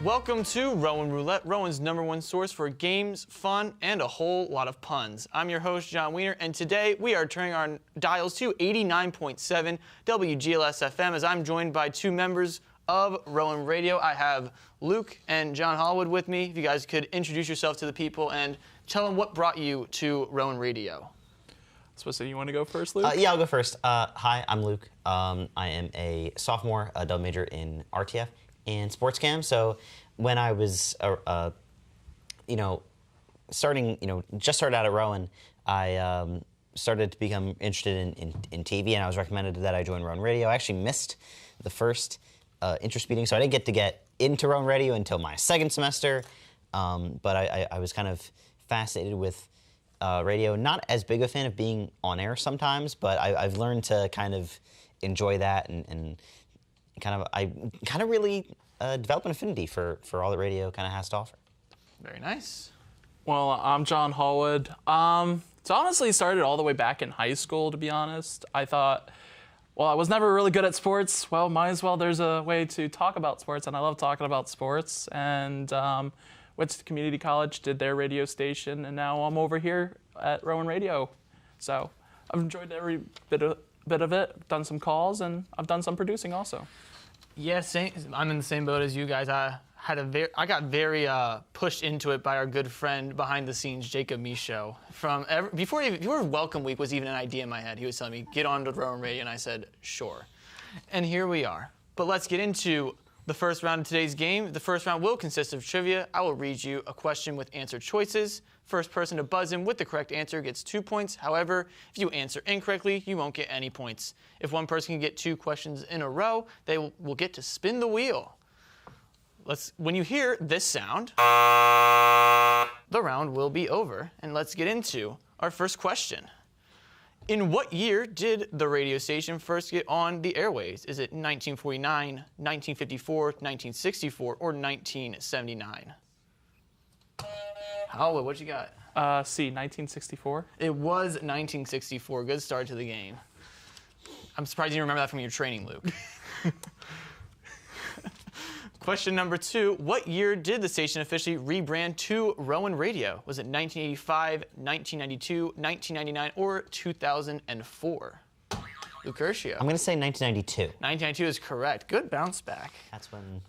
Welcome to Rowan Roulette, Rowan's #1 source for games, fun, and a whole lot of puns. I'm your host, John Wiener, and today we are turning our dials to 89.7 WGLS FM as I'm joined by two members of Rowan Radio. I have Luke and John Hollywood with me. If you guys could introduce yourself to the people and tell them what brought you to Rowan Radio. So you want to go first, Luke? Yeah, I'll go first. Hi, I'm Luke. I am a sophomore, a double major in RTF and sports cam. So when I was, just started out at Rowan, I started to become interested in TV, and I was recommended that I join Rowan Radio. I actually missed the first interest meeting, so I didn't get into Rowan Radio until my second semester. But I was kind of fascinated with radio. Not as big a fan of being on air sometimes, but I've learned to kind of enjoy that and I really develop an affinity for all that radio kind of has to offer. Very nice. Well, I'm John Hallwood. It's honestly started all the way back in high school, to be honest. I thought, well, I was never really good at sports. Well, might as well, there's a way to talk about sports, and I love talking about sports. And went to community college, did their radio station, and now I'm over here at Rowan Radio. So I've enjoyed every bit of it, done some calls, and I've done some producing also. Yeah, I'm in the same boat as you guys. I got very pushed into it by our good friend behind the scenes, Jacob Michaud. Before Welcome Week was even an idea in my head, he was telling me, get on to Rowan Radio, and I said, sure. And here we are. But let's get into the first round of today's game. The first round will consist of trivia. I will read you a question with answer choices. First person to buzz in with the correct answer gets 2 points. However, if you answer incorrectly, you won't get any points. If one person can get 2 questions in a row, they will get to spin the wheel. When you hear this sound, the round will be over. And let's get into our first question. In what year did the radio station first get on the airwaves? Is it 1949, 1954, 1964, or 1979? Hollywood, what you got? C, 1964. It was 1964. Good start to the game. I'm surprised you didn't remember that from your training, Luke. Question number 2. What year did the station officially rebrand to Rowan Radio? Was it 1985, 1992, 1999, or 2004? Luke Hershio. I'm going to say 1992. 1992 is correct. Good bounce back. That's when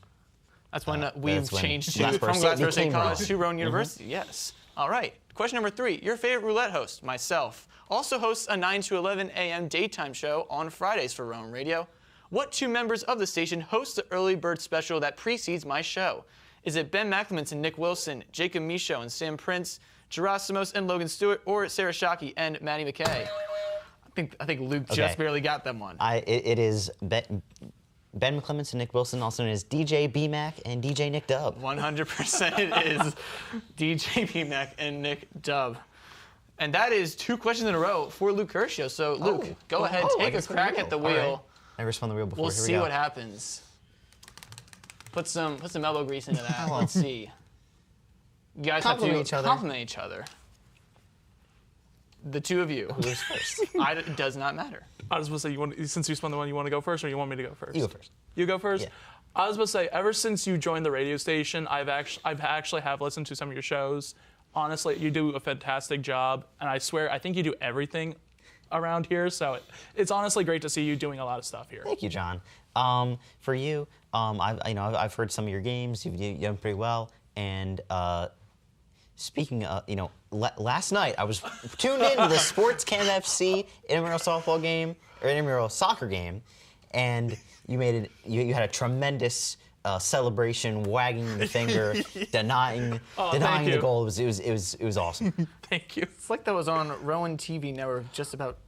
we've changed from Glassboro Glassboro State College Rowan. to Rowan University. Yes. All right. Question number 3. Your favorite roulette host, myself, also hosts a 9 to 11 a.m. daytime show on Fridays for Rowan Radio. What 2 members of the station host the early bird special that precedes my show? Is it Ben McClements and Nick Wilson, Jacob Michaud and Sam Prince, Gerasimos and Logan Stewart, or Sarah Shockey and Maddie McKay? I think Luke just barely got them one. It is Ben McClements and Nick Wilson, also known as DJ B-Mac and DJ Nick Dub. 100% it is DJ B-Mac and Nick Dub. And that is 2 questions in a row for Luke Hershio. So, Luke, go ahead, take a crack at the wheel. Never spun the wheel before. We'll see what happens. Put some elbow grease into that. Let's see. You guys have to compliment each other. The 2 of you. Who's first? It does not matter. I was supposed to say, since you spun the one, you want to go first, or you want me to go first? You go first. You go first? Yeah. I was supposed to say, ever since you joined the radio station, I've actually listened to some of your shows. Honestly, you do a fantastic job, and I swear, I think you do everything around here, so it's honestly great to see you doing a lot of stuff here. Thank you, John. For you, I've heard some of your games. You've done pretty well. And speaking of, last night I was tuned into the Sports Cam FC intramural softball game or intramural soccer game, and you had a tremendous celebration, wagging the finger, denying the goal. It was awesome. Thank you. It's like that was on Rowan TV Network just about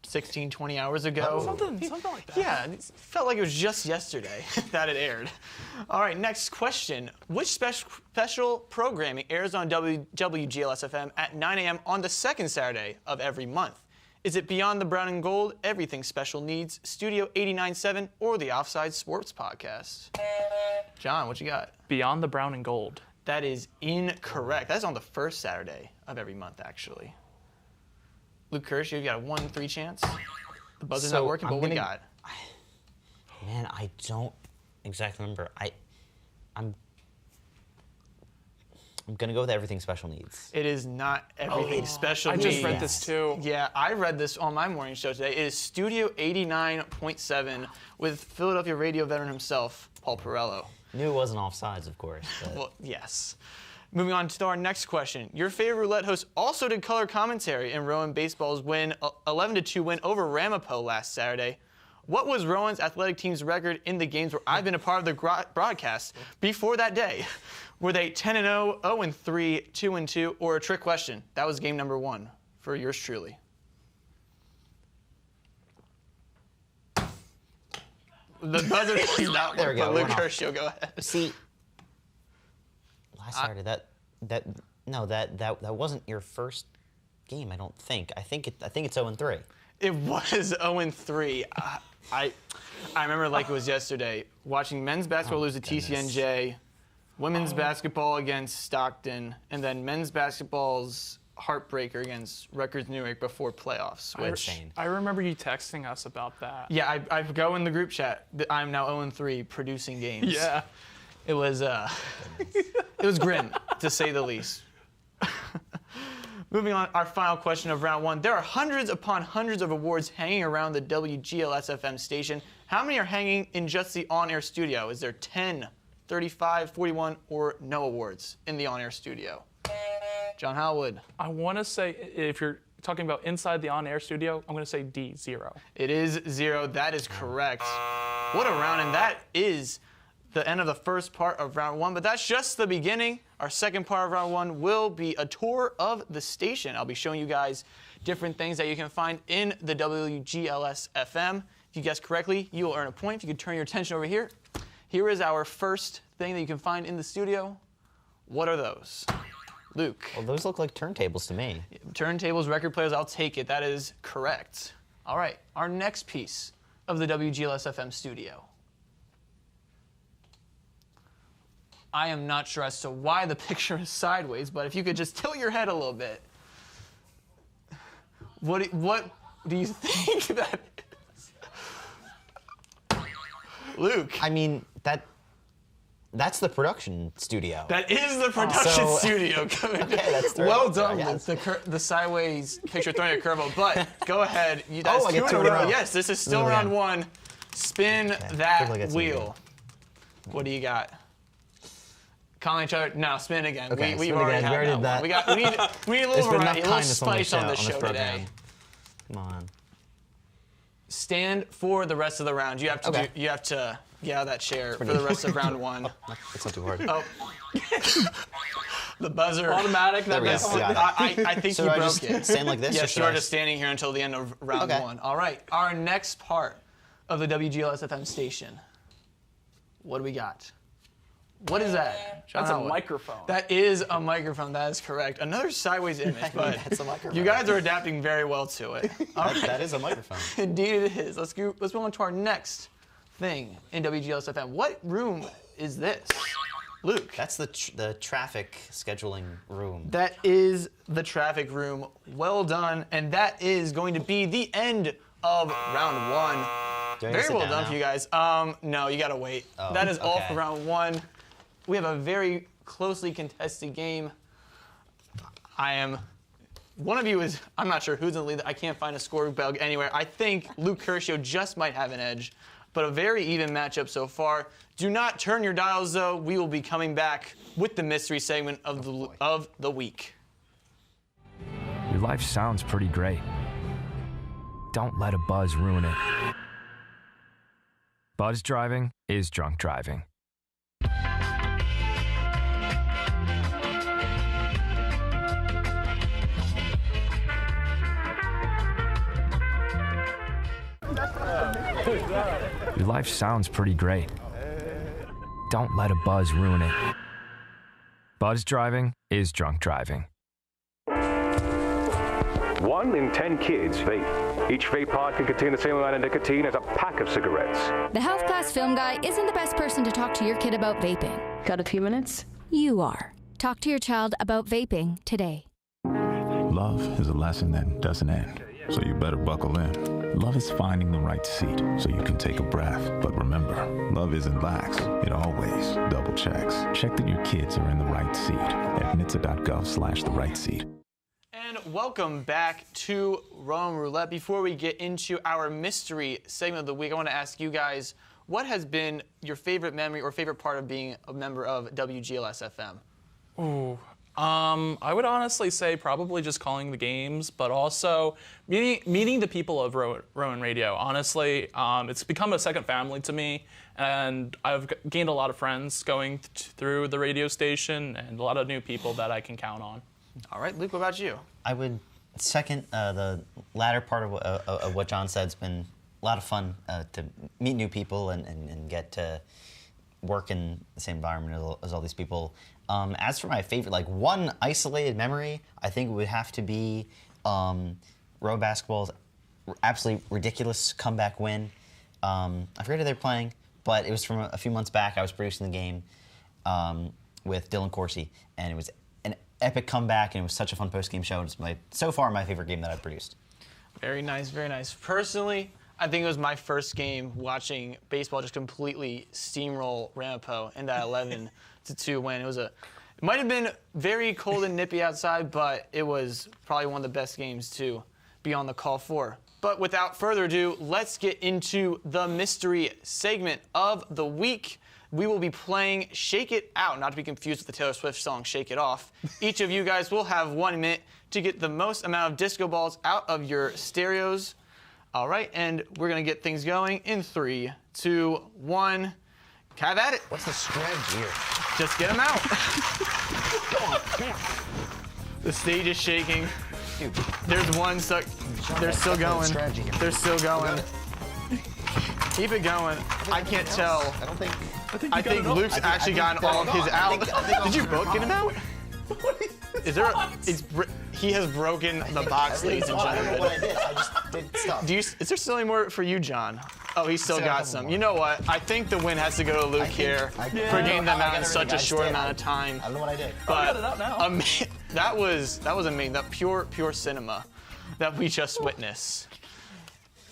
16, 20 hours ago. Something like that. Yeah, it felt like it was just yesterday that it aired. All right, next question. Which special programming airs on WGLS FM at 9 a.m. on the second Saturday of every month? Is it Beyond the Brown and Gold, Everything Special Needs, Studio 89.7, or the Offside Sports Podcast? John, what you got? Beyond the Brown and Gold. That is incorrect. That's on the first Saturday of every month, actually. Luke Kirsch, you've got a 1-3 chance. The buzzer's not working, but what we got? Man, I don't exactly remember. I'm I'm gonna go with Everything Special Needs. It is not Everything Special I Needs. just read this too. Yeah, I read this on my morning show today. It is Studio 89.7 with Philadelphia radio veteran himself, Paul Perello. Knew it wasn't offsides, of course. But Well, yes. Moving on to our next question. Your favorite roulette host also did color commentary in Rowan Baseball's 11-2 win over Ramapo last Saturday. What was Rowan's athletic team's record in the games where I've been a part of the broadcast before that day? Were they 10-0, 0-3, 2-2, or a trick question? That was game number 1 for yours truly. The buzzer is not There we working, go, but Luke went off. Herschel, go ahead. see, last Saturday that wasn't your first game. I don't think. I think it's 0-3. It was 0-3. I remember like it was yesterday, watching men's basketball lose to TCNJ, women's basketball against Stockton, and then men's basketball's heartbreaker against Rutgers Newark before playoffs. Insane. I remember you texting us about that. Yeah, I go in the group chat. I'm now 0-3 producing games. Yeah. It was it was grim, to say the least. Moving on, our final question of round 1. There are hundreds upon hundreds of awards hanging around the WGLS-FM station. How many are hanging in just the on-air studio? Is there 10, 35, 41, or no awards in the on-air studio? John Howwood. I want to say, if you're talking about inside the on-air studio, I'm going to say D, 0. It is 0. That is correct. What a round, and that is the end of the first part of round 1, but that's just the beginning. Our second part of round 1 will be a tour of the station. I'll be showing you guys different things that you can find in the WGLS FM. If you guess correctly, you will earn a point. If you could turn your attention over here. Here is our first thing that you can find in the studio. What are those? Luke. Well, those look like turntables to me. Turntables, record players, I'll take it. That is correct. All right, our next piece of the WGLS FM studio. I am not sure as to why the picture is sideways, but if you could just tilt your head a little bit. What do you think that is? Luke. I mean, that's the production studio. That is the production studio. that's well done, I Luke. guess. The sideways picture throwing a curveball, but go ahead. I get 2 in a row. Yes, this is still round 1. Spin that wheel. What do you got? Calling each other. No, spin again. Okay, we've spin already again. had We already that did one. We need a little There's been variety, a enough little kindness spice on the show program. today. Come on. Stand for the rest of the round. You have to Okay. you have to get out of that chair for the rest of round 1. It's not too hard. Oh. The buzzer. Automatic. There we go. This- Got it. I think So you do I broke just it. stand like this? or Yes, should you are I- just standing here until the end of round Okay. 1. All right, our next part of the WGLS FM station. What do we got? What is that? That's a Howard? microphone. That is a microphone. That is correct. Another sideways image, but That's a microphone. you guys are adapting very well to it. All right. That is a microphone. Indeed it is. Let's move on to our next thing in WGLS FM. What room is this? Luke. That's the traffic scheduling room. That is the traffic room. Well done. And that is going to be the end of round 1. Do I need to Very sit well down done now? for you guys. No, you gotta wait. That is all okay. for round 1. We have a very closely contested game. One of you is, I'm not sure who's in the lead. I can't find a score bug anywhere. I think Luke Herschel just might have an edge, but a very even matchup so far. Do not turn your dials though. We will be coming back with the mystery segment of the week. Your life sounds pretty great. Don't let a buzz ruin it. Buzz driving is drunk driving. Your life sounds pretty great. Don't let a buzz ruin it. Buzz driving is drunk driving. 1 in 10 kids vape. Each vape pod can contain the same amount of nicotine as a pack of cigarettes. The health class film guy isn't the best person to talk to your kid about vaping. Got a few minutes? You are. Talk to your child about vaping today. Love is a lesson that doesn't end, so you better buckle in. Love is finding the right seat so you can take a breath. But remember, love isn't lax. It always double checks. Check that your kids are in the right seat at NHTSA.gov/the-right-seat. And welcome back to Rowan Roulette. Before we get into our mystery segment of the week, I want to ask you guys, what has been your favorite memory or favorite part of being a member of WGLS-FM? Ooh. I would honestly say probably just calling the games, but also meeting the people of Rowan Radio. Honestly, it's become a second family to me, and I've gained a lot of friends going through the radio station and a lot of new people that I can count on. All right, Luke, what about you? I would second the latter part of what John said. It's been a lot of fun to meet new people and get to work in the same environment as all these people. As for my favorite, like one isolated memory, I think it would have to be road basketball's absolutely ridiculous comeback win. I forget who they were playing, but it was from a few months back. I was producing the game with Dylan Corsi, and it was an epic comeback, and it was such a fun post-game show. It's so far my favorite game that I've produced. Very nice, very nice. Personally, I think it was my first game watching baseball just completely steamroll Ramapo in that 11-2 win. It might have been very cold and nippy outside, but it was probably one of the best games to be on the call for. But without further ado, let's get into the mystery segment of the week. We will be playing Shake It Out, not to be confused with the Taylor Swift song Shake It Off. Each of you guys will have 1 minute to get the most amount of disco balls out of your stereos. All right, and we're going to get things going in 3, 2, 1. Have at it. What's the strategy here? Just get them out. The stage is shaking. Dude. There's one stuck. They're still going. They're still going. Keep it going. I can't tell. I think Luke's actually gotten all of his out. Did you both get him out? Is there? He has broken the box, ladies and gentlemen. I don't know what I did. I just did stop. Is there still any more for you, John? Oh, he still got some. You know what? I think the win has to go to Luke here for getting them out in such a short amount of time. I don't know what I did. But that was amazing. That pure cinema that we just witnessed.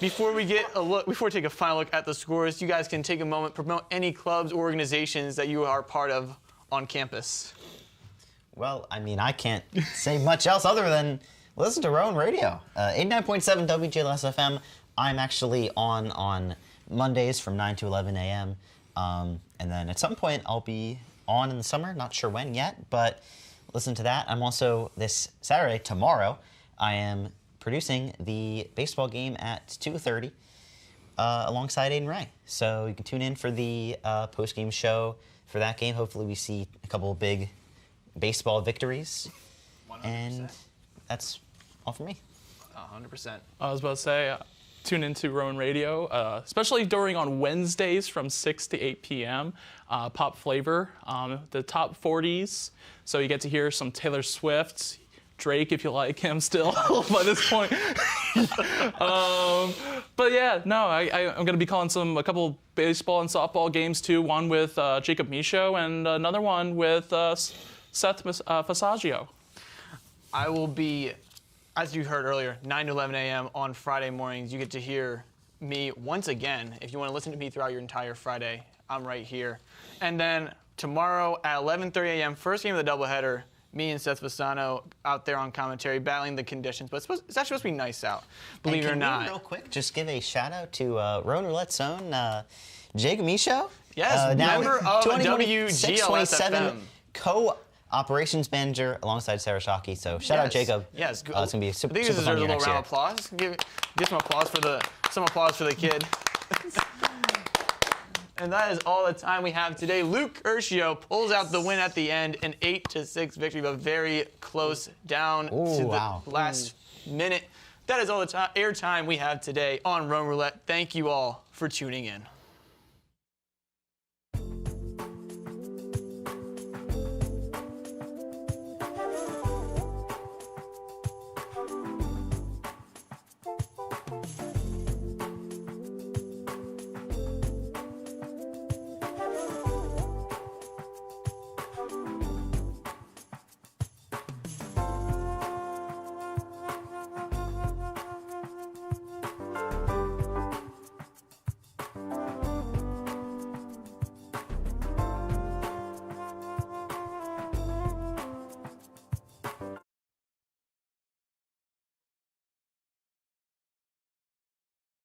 Before we take a final look at the scores, you guys can take a moment, promote any clubs or organizations that you are part of on campus. Well, I mean, I can't say much else other than listen to Rowan Radio. 89.7 WGLS FM. I'm actually on Mondays from 9 to 11 a.m. And then at some point I'll be on in the summer. Not sure when yet, but listen to that. I'm also this Saturday, tomorrow, I am producing the baseball game at 2:30 alongside Aiden Ray. So you can tune in for the post-game show for that game. Hopefully we see a couple of big baseball victories. 100%. And that's all for me. 100%. I was about to say, tune into Rowan Radio, especially on Wednesdays from 6 to 8 p.m. Pop Flavor, the top 40s. So you get to hear some Taylor Swift, Drake if you like him still by this point. But yeah, no, I'm going to be calling a couple baseball and softball games too. One with Jacob Michaud and another one with Seth Fasagio. I will be, as you heard earlier, 9 to 11 a.m. on Friday mornings. You get to hear me once again. If you want to listen to me throughout your entire Friday, I'm right here. And then tomorrow at 11:30 a.m., first game of the doubleheader, me and Seth Fasano out there on commentary, battling the conditions. But it's actually supposed to be nice out, believe it or not. Can we real quick just give a shout out to Rowan Roulette's own Jacob Michaud? Yes, member of WGLS-FM. Co-operations manager alongside Sarah Shockey. So shout out Jacob. Yes, it's going to be super I think super this fun deserves a little next round year. of applause. Give some applause for the kid. And that is all the time we have today. Luke Urshio pulls out the win at the end, an 8-6 victory, but very close down to the last minute. That is all the airtime we have today on Rowan Roulette. Thank you all for tuning in.